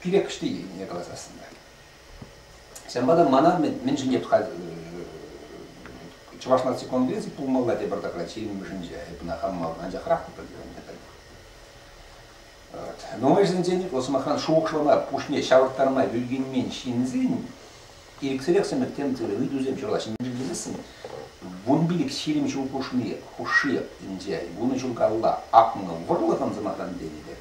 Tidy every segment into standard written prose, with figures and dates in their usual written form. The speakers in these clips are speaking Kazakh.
Пирекшти не глазасында. Sen bana mana men şimdi yaptık Чуваш нации конгресс пулмалла де бардакра чирим бишинже бuna хаммал анжа храхты bildirim dedi. Но мы же денег осмахан шоқшылама пушне шавырттарма бөлгенмен шинзин ирексерек семектен тылы үйдузем жолашын билесин. Бун билик ширим жол пушне хуши инже буны жолгалла акны вырлыгын замадан денеде.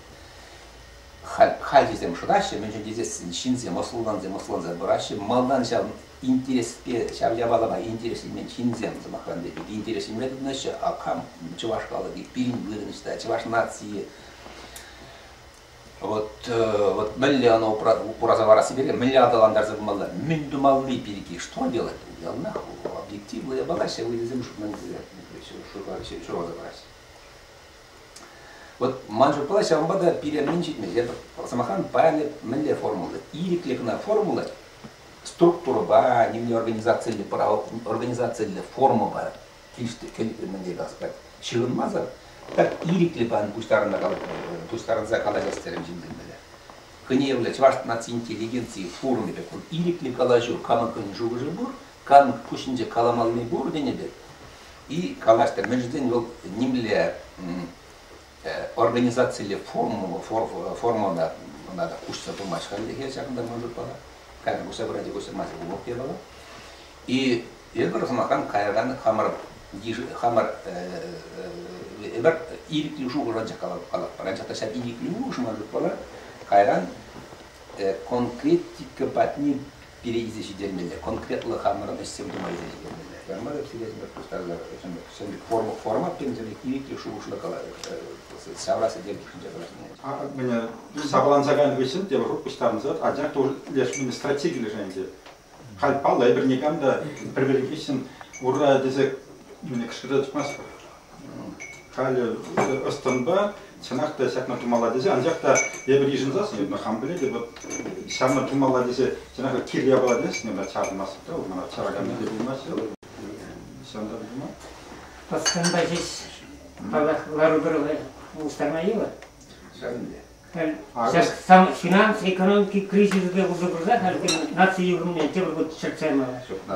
Хальдизем шудаще мен же дезесин шинзем ослуганзем бараще малдан жал интерес шавьявалама интерес мен чинзем замахан dedi. Интерес имеет наша акам чувашкала и пирин вырнышта чуваш нации. Вот миллиона уразавара Сибири, миллиарды ландар забымалар. Мен думалли переки, что делать? Я нахуй объективно я балася вылезем, чтобы мы что разобрать. Вот манжу палася амбада переменчить мне. Самахан паяны миллия формулы. Ирикликна формула структура ба, не организация форма ба. Киште келипменде гаспать. Шилмаза. Так ирикли бан пустарынза калажастерем жимденбеле. Кыне является ваш наци интеллигенции формы бекун. Ирикли калажур кама кыне жугужи бур, кам пушинже каламалный бур денебе. И калаштер межден был немле организации форму надо кушаться помочь. Халдехе всяком да может пора. Кайна гуся брать гуся мать губок певала. И я говорю самахан кайран хамар эбер ирикли жугу ранча калап ранча таша ирикли жугу может пора. Кайран конкретика батни переизиши дермеле. Конкретлы хамаран эссем думай дермеле. Гармада всегда постарла форма пензелик ирикли жугу шлакала. Саврасы дермеле. А меня сабланзаган висит, я вокруг постарнзат, а я тоже лишь стратегии лежанде. Хальпал, я бернигам да привилегисен ура дезек мне кшкрет маска. Халь останба ценахта всякна тумала дезе, анжакта я берижензас, я на хамбле, я вот самна тумала дезе, ценахта кирья была дез, не на чар маска, у меня чараган не был масел. Санда дума. Останба здесь ларуберла установила. Сейчас сам финансовый, экономический кризис был загрузать, нации Европы те будут черцем.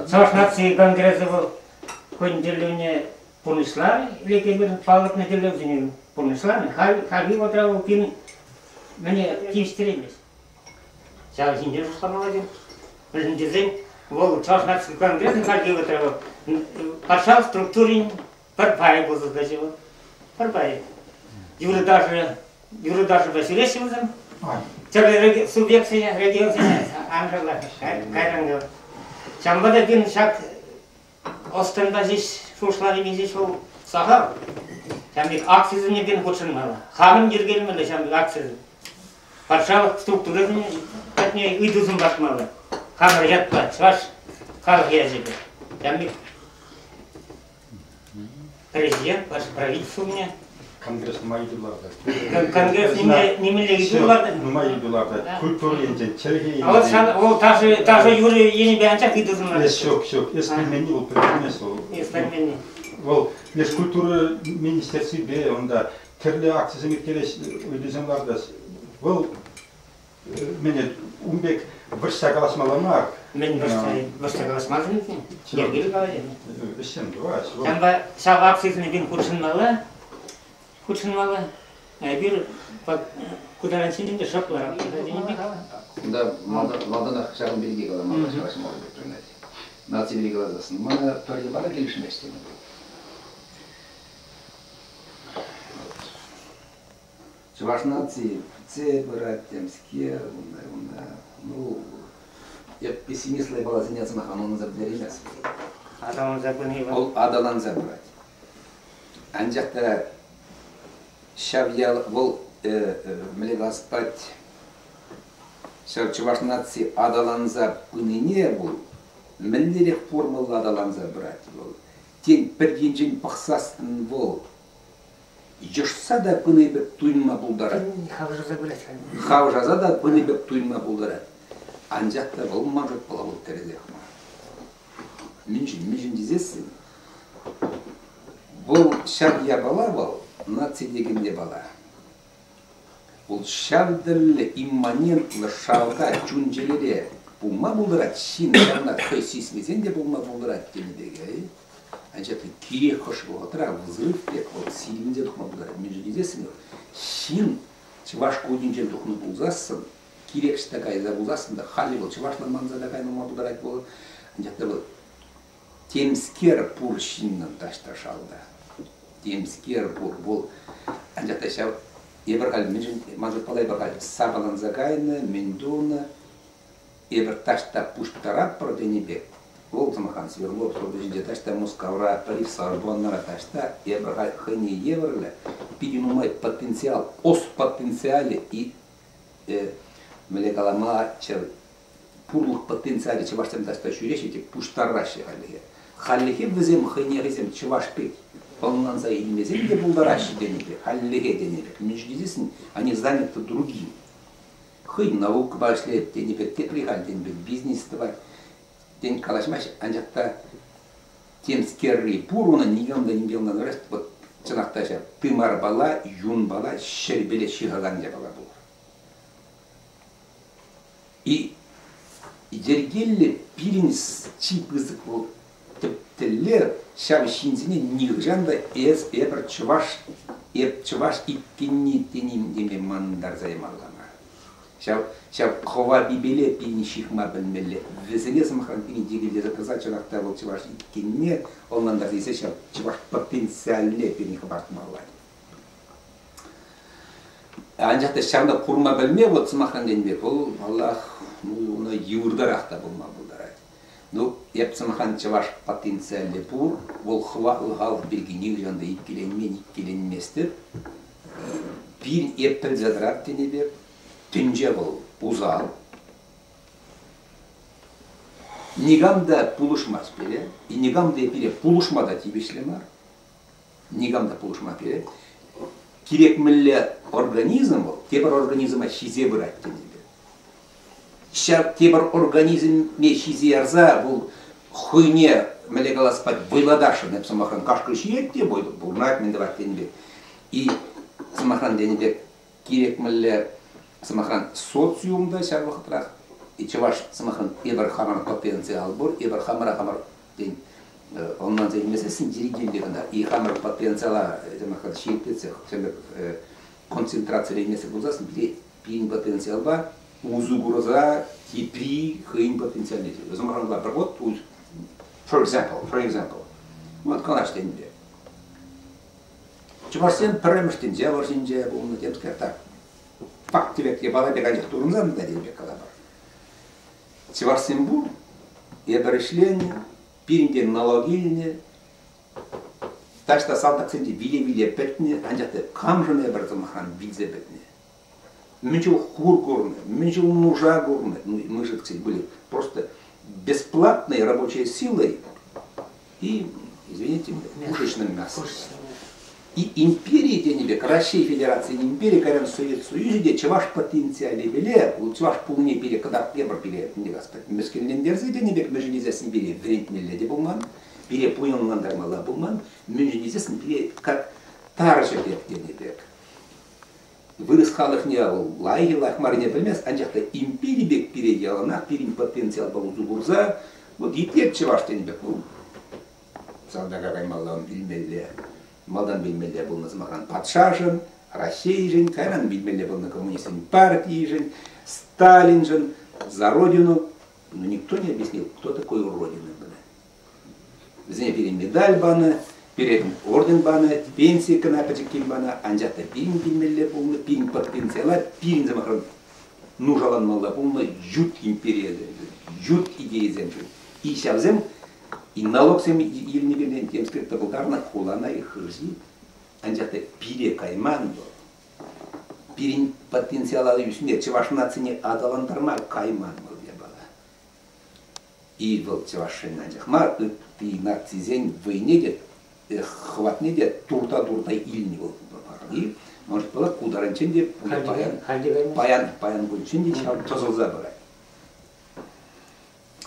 Саш нации конгресса хоть деление понесла, или как палат на деление понесла, хари вот того пин, мне кистремись. Сейчас не держу самолодин, дизайн, вот саш нации конгресса хари вот того, пошел структурин, парпай был задача, парпай. Юры даже Василесевым, целый субъекция, региональная, Анжела, Кайрангел. Чамбада бин шаг Остенда здесь шушлами здесь был Сахар. Чамбик акцизм не бин худшин мало. Хамин дергельмели чамбик акцизм. Паршал структуры от нее идузм башмалы. Хамар ятпа, сваш хар язык. Чамбик президент, ваш правительство мне. Конгресс майдуларда. Конгресс не миллиардуларда. Майдуларда. Культура инде, черги. А вот та же Юрий Енибянчак и дозумали. Шок. Если мені ол принесло. Если ол лишь культура министерстве бе, онда түрлі акция келеш өйдіземларда. Ол мене умбек бір сағаласмаламар. Мен бір сағаласмазым екен. Ергел қалай. Ішем дуаш. Сәнба сағ акциясыны бен Худшинмала, бир кударан сендинде шоплар. Да, малданах шагын белге кала, малда шагын малы бек турнати. Нации белге калазасын. Мана төрге бара келишим эстені. Чуваш нации, це брать темске, ну, я пессимистлай бала заняться махану забдеремес. Адалан забыны. Ол адалан забрать. Анжакта Шавьял был млегаспать, чуваш нации адаланза пыныне был, млерек формул адаланза брать был. Тень перденжен пахсастын был. Жышса да пыны бек туйнма булдара. Хавжаза да пыны бек туйнма булдара. Анжакта был мажет была был терезехма. Мижин дизесін. Бұл шавья бала был. Нации дегенде бала. ол шавдырлы имманентлы шалға жүнжелере бұлма бұлдырат, шин жаңа көсесмесен де бұлма бұлдырат денедегі. Анчаты кирек қошы болғатыра, взрыв деп, ол силінде тұқма бұлдырат. Мен жүдесің, шин чывашқа өдінжел тұқны бұлзасын, кирек штакай за бұлзасын да, хали бол, чывашлар манза дакай нұма бұлдырат бол. Анчаты бұл темскер пұр шиннан ташта шалда. Темскер пұр бол. Анчаты шау, ебірғал, мажыр палай бірғал, сағалан загайны, мендуны, ебір ташта пұштарат про денебек. Ол Самахан Сверлов, сордыжінде ташта Москавра, Париж, Сарбоннара ташта, ебірғал хыне еврлі, пидинумай потенциал, ос потенциале и мелекалама чер пурлық потенциале чеваштан ташта шүрешете пұштарраши халихе. Халихе візем хыне ғызем чевашпек. Полнан за имезем, где булдараши денебек, халихе денебек. Междизесін, они заняты другим. Хыйн наука башлет денебек, те прихаль денебек, бизнес тварь. День калашмаш, анжақта темскерри пуруна нигамда нигамда нөрәст, вот чынақташа тымар бала, юн бала, шербеле шығаған же бала бұл. И жергелі пиринс чипызық бұл тіптілер шабы шинзіне нигжанда эбір чываш иккенне тенем деме мандар займалғана. Шаб қова бибеле пирин шихма білмелі. Весене самахан пирин дегелде заказать чанақта бұл чываш иккенне, ол мандар дейсе шаб чываш потенциаліне пирин қабартмалай. Анжақта шабда құрма білме, вот самахан денбек, ол Аллах оны юрдар ақта болма бұлдар. Ну, еп самахан чываш потенциаліне пұр, ол халық белгенег жанда иккеленместіп, пирин еппіл задырат денебек, Тünce был узал. Нигамда пулушмас пере, и нигамда пере пулушмада тибешлемар. Нигамда пулушма пере. Кирек милле организм был, тебір организма шизе брать тенебе. Тебір организме шизе арза был хуйне міле спать войладашын, еп самахан кашкы шиетте бойды, бұл найт мен давать тенебе. И самахан денебе кирек милле Самахан социумда шарвахтырах, и чеваш самахан ебір хамар потенциал бұр, ебір хамар ден, оннан зәймесесін диригендегінде, и хамар потенциала самахан шейтпетсе, концентрация емесі бұлзасын, пейін потенциал ба, узу ғұрыза, типри, хыйын потенциал деді. Самахан ба, бір вот, for example, вот қалаш денде. Чевашсен піріміштен жаваржын жа, бұлны темскер так. Фактивек я бала бегали турнзан да деньги калабар. Чеварсимбур, я берешление, пиринген налогильне, так что салтак сенди виле петне, анжаты камжане бартамахан билзе петне. Меньше хур горны, меньше мужа горны, ну мы же кстати были просто бесплатной рабочей силой и, извините, пушечным мясом. И империи денебек, Россия Федерации империи, когда в Совет Союзе, чеваш потенциале беле, чеваш полне пере, когда пебр пере, не господь, мескельнен дерзы денебек, мы же нельзя с ним пере, врентнеле де булман, пере пуйнлан дармала булман, мы же нельзя с ним пере, как таржа денебек. Вырыс халых не лайги, лахмар не пельмес, анжақта империи бек пере яланах, перин потенциал балузу бурза, вот и тек чеваш денебек, сандага гаймалан билмелле. Малдан билмелле был назмаган патшажын, Россия жын, кайран билмелле был на коммунистической партии жын, Сталин жын, за родину. Но никто не объяснил, кто такой родина была. Зіне перед медаль бана, перед орден бана, пенсия канапачек бана, анжата пирин билмелле был, пирин потенциала, пирин замахан нужалан малда был, жут империя, жут идея земжын. И шавзем и налог сем еліне берген темскер табылдарына қолана и хырзи, анжақта пире кайман бол. Пирин потенциалы үсіне чеваш нацияне адаландарма кайман бол я бала. И был чевашын анжақма, и нацизен войне де, хватне де, турта иліне бол. И, может была кударанчен де, паян гульчен де, тазылза бұрай.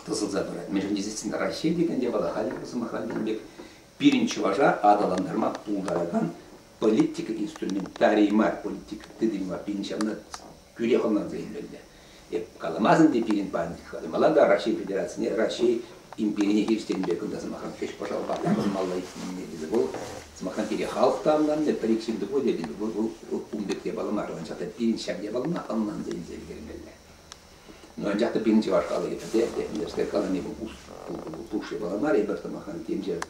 Тысылза бұрай. Межін дезесін Россия дегенде бала хали кызымахан денбек пирин чеважа адаландарма пулдараган политика инструментарий мар политика тыдыма пинчамна күрехоннан зейнлелде. Каламазын де пирин пандик калымалада Россия Федерациясына Россия империяне хирстенбекында замахан кеш пошал батамын маллай негизи бул замахан тире халктандан не париксинди бу dedi бул умбекте баламарлан жакта пирин шабия балма аннан зейн зелгермелле. Но жакта пирин чаваш калы де нерске калани бу пуши баламар и бартамахан темже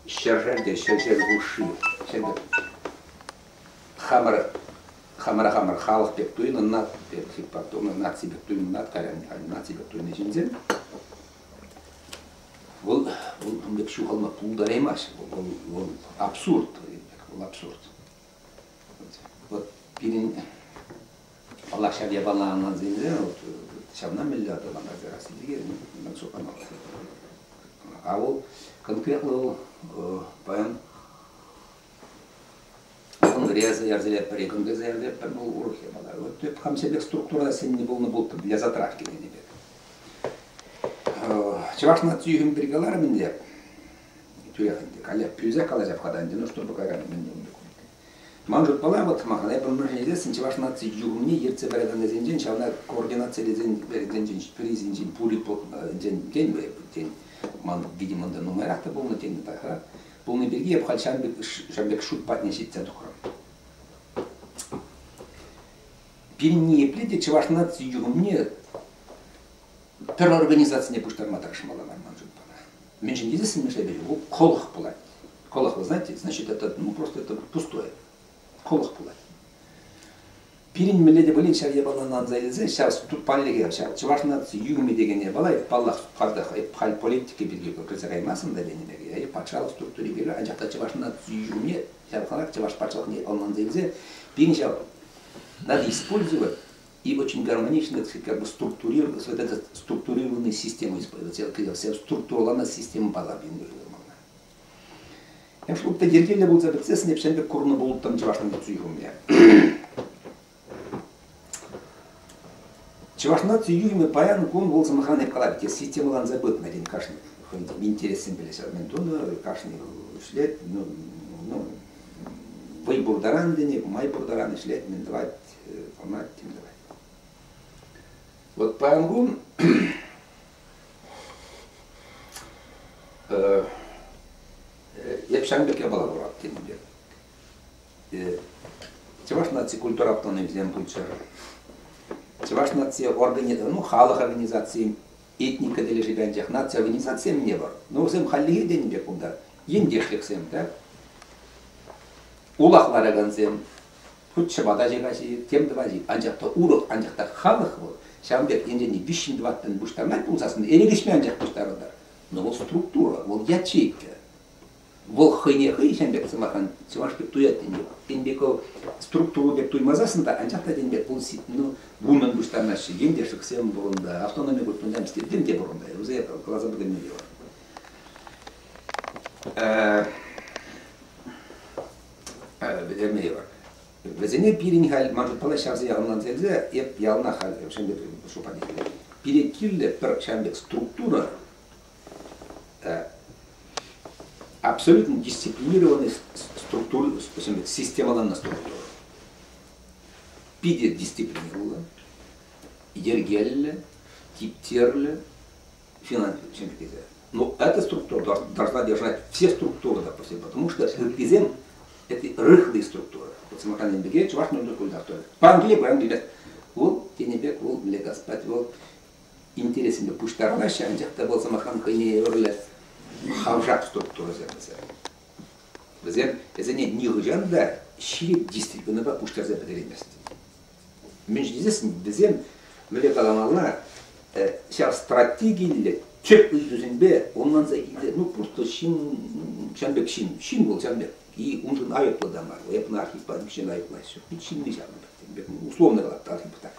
шержерде шержер буши шендер хамар халық деп туйны нат деп сипаттоны наци деп туйны нат каран наци деп туйны жинзен бұл деп шу халма пулдар емес бұл абсурд вот пирин Allah şadiye balağından zinde şamdan milliyatı olan gazerası diye ben sokan o конкретно bayan Конгресса ярзелеп, Конгресса ярзелеп, был урухи мала. Вот это хамселек структура сенни болны болты для затравки не бек. Чуваш на тюгим бригалар миндер. Тюяхинде, каля пюза калажа вхаданде, ну чтобы каган миндер. Манжут пала вот махан, я помню, здесь чуваш на тюгим не ерце бередан зенжен, чавна координация зенжен призенжен пули день ман видимо да номерах-то был на день так. Полный береги я пхал шамбек шут патнесит центухрам. Перенее пледе чеваш над юрумне террорганизация не пуштарма таршмала нормально пана. Меньше не здесь не шабели, его колах пулать. Колах, вы знаете, значит это ну просто это пустое. Колах пулать. Перен меледе болин шарья бала надзайлзе, сейчас тут паллеге сейчас чеваш над юрумне дегене бала и паллах пардах и пхал политики береги крызагаймасын да денеге. И патшалық структуре бері, анжақта чеваш над юрумне, шарханак чеваш патшалық не алнандайлзе, перен надо использовать и очень гармонично как бы структурировать вот эту структурированную систему использовать. Вся структурированная система была бинговая. Я что то деревья будут за процесс не пшенбе курно будут там чевашным цююме. Чевашна цююме паян кун был самохранный калабите система лан забыт на день кашни. Интересен были сарментуна кашни шлет ну Вы бурдарандыне, май бурдараны шлет мен давать формат тем давать. Вот по ангун я пшанбек я бала бурат тем бер. Чеваш наци культура автономии земль пульчера. Чеваш наци ну халық организации этника дели живянжах наци организации не бар. Но всем халлиге день бер кунда. Ендешлик всем так. Улахлар аганзем, худша бадажигаси, тем давази, анжакта урок, анжакта халық бол. Шамбек енжени вишин дваттан буштарнат пулсасын, эрегишме анжак буштарыдар. Но вот структура, вот ячейка, вот хыне-хый шамбек самахан, чевашбек туят денбек. Денбеко структуру бек туймазасында, анжакта денбек бұл сит, ну, вумен буштарнаши, ендешік сем бұрында, автономия бұлтундан степ, денде бұрында, узе глаза бұдын не Везене пирин хал может пала шарзе ялнан зелзе еп ялна хал шембек шупани. Перекилле пер шембек структура абсолютно дисциплинированная структура, шембек системаланна структура. Пиде дисциплинировала, ергелле, типтерле, финансовый шембек. Но эта структура должна держать все структуры, допустим, потому что репрезент это рыхлые структуры. Вот самоканный бегет, чуваш нужно куда-то. По-английски, по-английски. Вот тенебек, вот легаспать, вот интересен пуштарлаш, а где-то был самоканка не орле хавжак структура зеркальца. Зер, это не гужанда, щит действительно пуштар за потребность. Между здесь безем, млекаламална, сейчас стратегии чек üzerinde ondan zayıfladı. Ну просто şambek şin был şambek. И он же ayıpladı ama. O yapın arxip var, bir şey ayıplayış yok. Hiç şin değil şambek. Условно говоря, arxip tak.